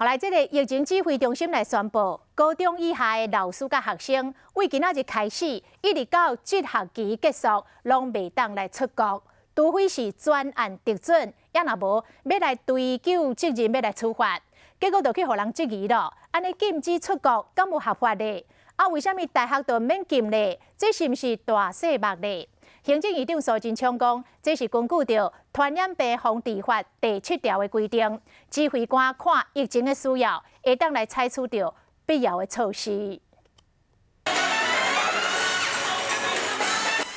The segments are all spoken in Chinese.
后来，这个疫情指挥中心来宣布，高中以下的老师甲学生，为今仔日开始，一直到这学期结束，拢袂当来出国，除非是专案得准，也若无要来追究责任，要来处罚。结果就去互人质疑咯，安尼禁止出国，敢有合法呢？啊，为什么大学就免禁呢？这是毋是大细目呢？行政院长苏贞昌讲，这是根据着《传染病防治法》第7条的规定，指挥官看疫情的需要，会当来采取着必要的措施。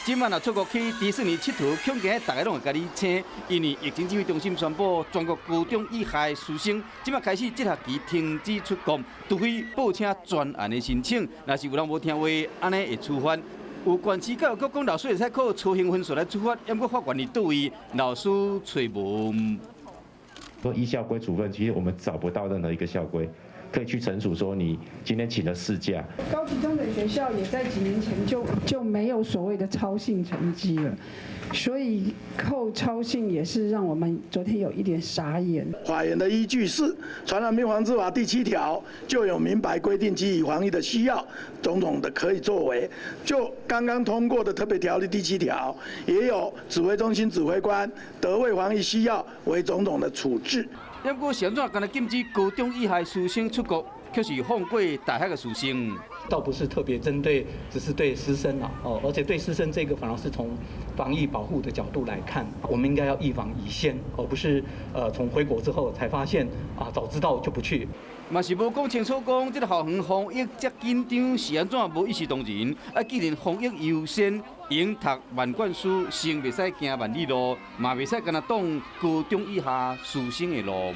今晚若出国去迪士尼佚佗，恐惊大家拢会甲你请，因为疫情指挥中心宣布，全国高中以下的师生，今晚开始这学期停止出国，除非报请专案的申请，若是有人无听话，安尼会处罚。有县市教育局讲，老师会使靠操行分数来处罚，也不过法院是对于老师找无。说依校规处分，其实我们找不到任何一个校规可以去陈述说你今天请了事假。高级中等学校也在几年前就没有所谓的超信成绩了，所以扣超信也是让我们昨天有一点傻眼。法院的依据是《传染病防治法》第7条就有明白规定，基于防疫的需要，种种的可以作为。就刚刚通过的特别条例第7条，也有指挥中心指挥官得为防疫需要为种种的处置。不过，现在敢若禁止高中以下师生出国，却是放过大学的师生。倒不是特别针对，只是对师生而且对师生这个反而是从防疫保护的角度来看，我们应该要预防以先，而不是从回国之后才发现早知道就不去。嘛是无讲清楚讲，这个校园防疫这紧张是安怎无一视同仁？既然防疫优先，应读万卷书，先袂使行万里路，嘛袂使干那挡高中以下师生的路。